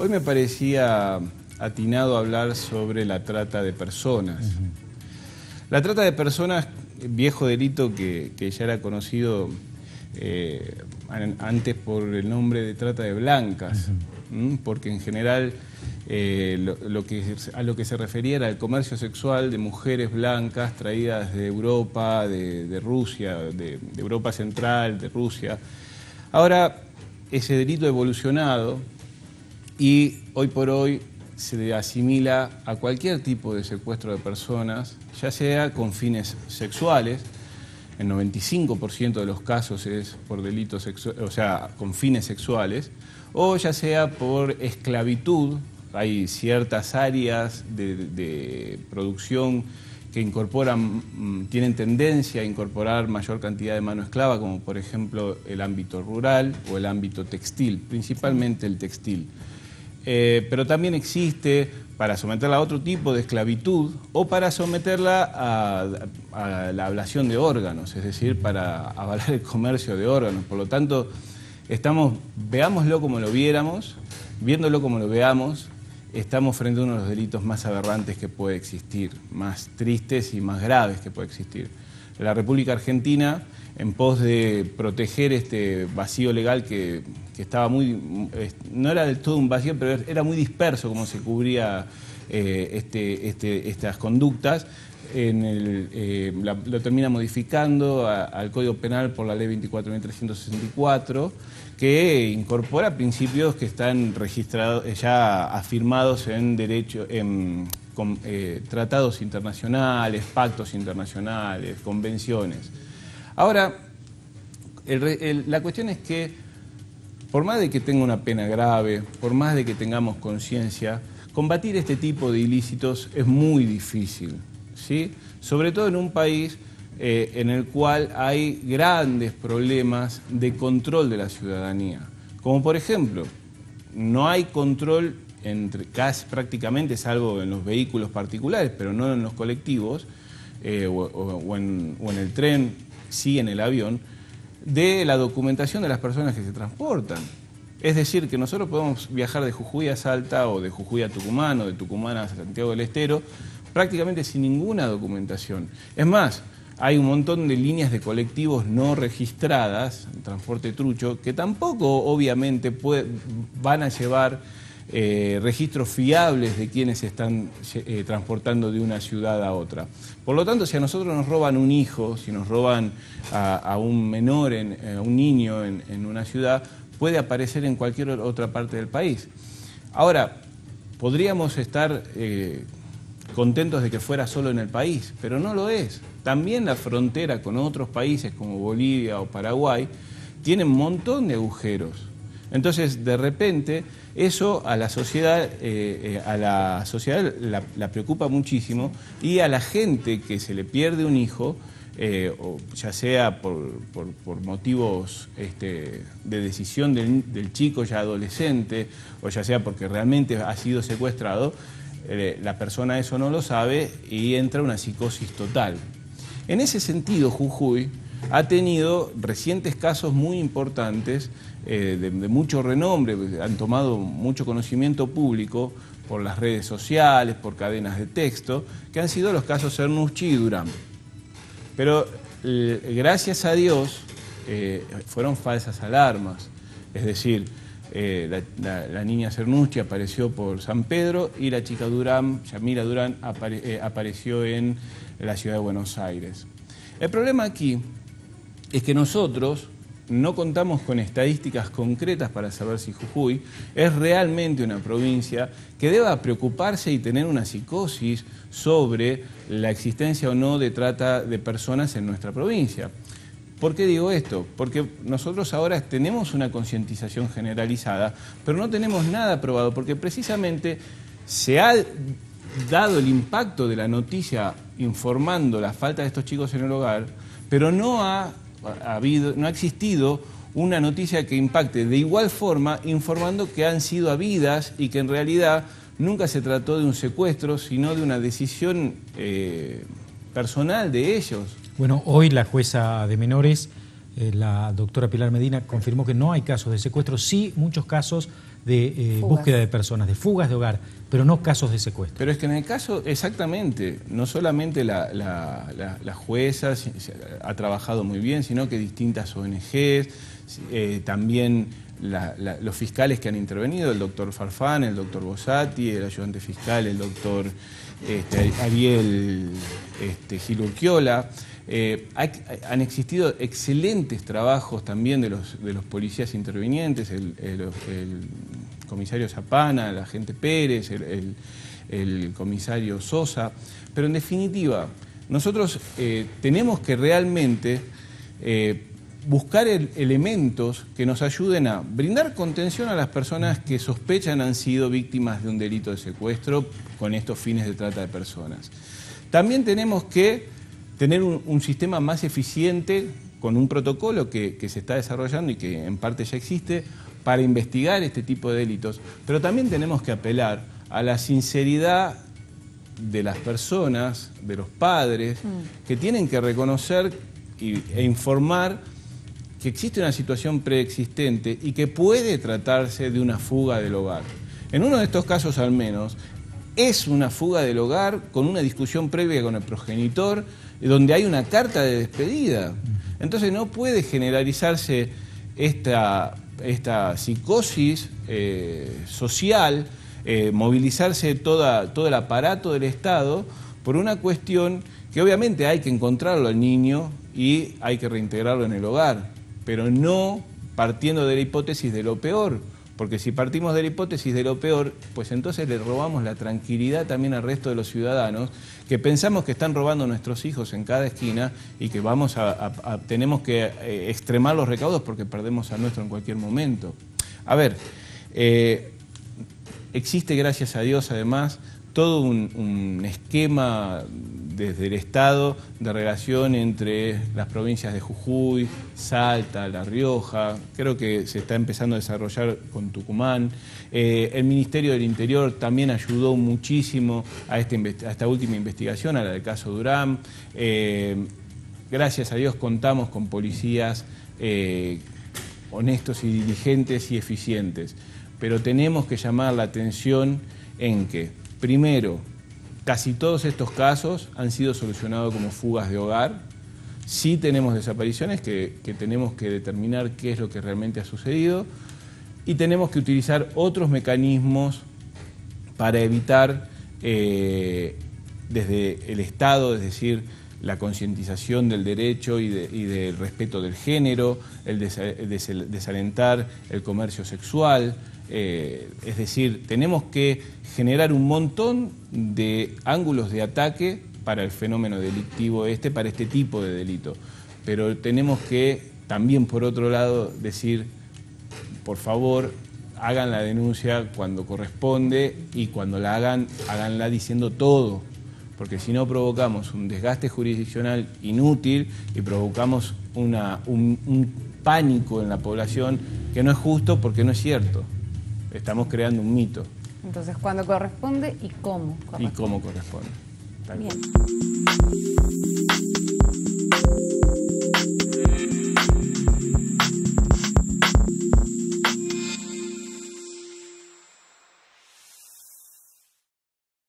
Hoy me parecía atinado hablar sobre la trata de personas. La trata de personas, viejo delito que ya era conocido antes por el nombre de trata de blancas, porque en general a lo que se refería era el comercio sexual de mujeres blancas traídas de Europa, de Rusia, de Europa Central, de Rusia. Ahora ese delito ha evolucionado y hoy por hoy se asimila a cualquier tipo de secuestro de personas, ya sea con fines sexuales. El 95% de los casos es por delitos sexuales, o sea, con fines sexuales, o ya sea por esclavitud. Hay ciertas áreas de producción que tienen tendencia a incorporar mayor cantidad de mano esclava, como por ejemplo el ámbito rural o el ámbito textil, principalmente el textil. Pero también existe para someterla a otro tipo de esclavitud o para someterla a la ablación de órganos, es decir, para avalar el comercio de órganos. Por lo tanto, veámoslo como lo viéramos, viéndolo como lo veamos, estamos frente a uno de los delitos más aberrantes que puede existir, más tristes y más graves que puede existir. La República Argentina, en pos de proteger este vacío legal que estaba no era del todo un vacío, pero era muy disperso como se cubría estas conductas, lo termina modificando al Código Penal por la Ley 24.364, que incorpora principios que están registrados, ya afirmados en derecho, tratados internacionales, pactos internacionales, convenciones. Ahora, la cuestión es que, por más de que tenga una pena grave, por más de que tengamos conciencia, combatir este tipo de ilícitos es muy difícil, ¿sí? Sobre todo en un país en el cual hay grandes problemas de control de la ciudadanía. Como por ejemplo, no hay control casi prácticamente, salvo en los vehículos particulares, pero no en los colectivos, o en el tren, sí en el avión, de la documentación de las personas que se transportan. Es decir, que nosotros podemos viajar de Jujuy a Salta o de Jujuy a Tucumán o de Tucumán a Santiago del Estero prácticamente sin ninguna documentación. Es más, hay un montón de líneas de colectivos no registradas, transporte trucho, que tampoco obviamente van a llevar registros fiables de quienes se están transportando de una ciudad a otra. Por lo tanto, si a nosotros nos roban un hijo, si nos roban a un menor, a un niño en una ciudad, puede aparecer en cualquier otra parte del país. Ahora, podríamos estar contentos de que fuera solo en el país, pero no lo es. También la frontera con otros países como Bolivia o Paraguay tiene un montón de agujeros. Entonces, de repente, eso a la sociedad la preocupa muchísimo, y a la gente que se le pierde un hijo, o ya sea por motivos de decisión del chico ya adolescente, o ya sea porque realmente ha sido secuestrado, la persona eso no lo sabe y entra una psicosis total. En ese sentido, Jujuy ha tenido recientes casos muy importantes de mucho renombre, han tomado mucho conocimiento público por las redes sociales, por cadenas de texto, que han sido los casos Cernuschi y Durán. Pero gracias a Dios fueron falsas alarmas, es decir, la niña Cernuschi apareció por San Pedro y la chica Durán, Yamila Durán, apareció en la ciudad de Buenos Aires. El problema aquí es que nosotros no contamos con estadísticas concretas para saber si Jujuy es realmente una provincia que deba preocuparse y tener una psicosis sobre la existencia o no de trata de personas en nuestra provincia. ¿Por qué digo esto? Porque nosotros ahora tenemos una concientización generalizada, pero no tenemos nada probado, porque precisamente se ha dado el impacto de la noticia informando la falta de estos chicos en el hogar, pero no ha existido una noticia que impacte de igual forma informando que han sido habidas y que en realidad nunca se trató de un secuestro, sino de una decisión personal de ellos. Bueno, hoy la jueza de menores, la doctora Pilar Medina, confirmó que no hay casos de secuestro, sí muchos casos de búsqueda de personas, de fugas de hogar, pero no casos de secuestro. Pero es que en el caso, exactamente, no solamente la jueza ha trabajado muy bien, sino que distintas ONGs, también los fiscales que han intervenido, el doctor Farfán, el doctor Bossati, el ayudante fiscal, el doctor Ariel Gil Urquiola. Han existido excelentes trabajos también de los policías intervinientes, el comisario Zapana, el agente Pérez, el comisario Sosa, pero en definitiva, nosotros tenemos que realmente buscar elementos que nos ayuden a brindar contención a las personas que sospechan han sido víctimas de un delito de secuestro con estos fines de trata de personas. También tenemos que tener un sistema más eficiente con un protocolo que se está desarrollando y que en parte ya existe para investigar este tipo de delitos, pero también tenemos que apelar a la sinceridad de las personas, de los padres, que tienen que reconocer e informar que existe una situación preexistente y que puede tratarse de una fuga del hogar. En uno de estos casos al menos, es una fuga del hogar con una discusión previa con el progenitor, donde hay una carta de despedida. Entonces no puede generalizarse esta psicosis social, movilizarse todo el aparato del Estado por una cuestión que obviamente hay que encontrarlo al niño y hay que reintegrarlo en el hogar, pero no partiendo de la hipótesis de lo peor, porque si partimos de la hipótesis de lo peor, pues entonces le robamos la tranquilidad también al resto de los ciudadanos que pensamos que están robando a nuestros hijos en cada esquina y que tenemos que extremar los recaudos porque perdemos a nuestro en cualquier momento. A ver, existe, gracias a Dios, además, todo un esquema desde el Estado de relación entre las provincias de Jujuy, Salta, La Rioja, creo que se está empezando a desarrollar con Tucumán. El Ministerio del Interior también ayudó muchísimo a esta última investigación, a la del caso Durán. Gracias a Dios contamos con policías honestos y diligentes y eficientes, pero tenemos que llamar la atención en que, primero, casi todos estos casos han sido solucionados como fugas de hogar. Sí tenemos desapariciones que tenemos que determinar qué es lo que realmente ha sucedido y tenemos que utilizar otros mecanismos para evitar desde el Estado, es decir, la concientización del derecho y del respeto del género, el desalentar el comercio sexual. Es decir, tenemos que generar un montón de ángulos de ataque para el fenómeno delictivo para este tipo de delito. Pero tenemos que también, por otro lado, decir, por favor, hagan la denuncia cuando corresponde y cuando la hagan, háganla diciendo todo, porque si no provocamos un desgaste jurisdiccional inútil y provocamos un pánico en la población que no es justo porque no es cierto. Estamos creando un mito. Entonces, ¿cuándo corresponde y cómo corresponde? Y cómo corresponde. Bien.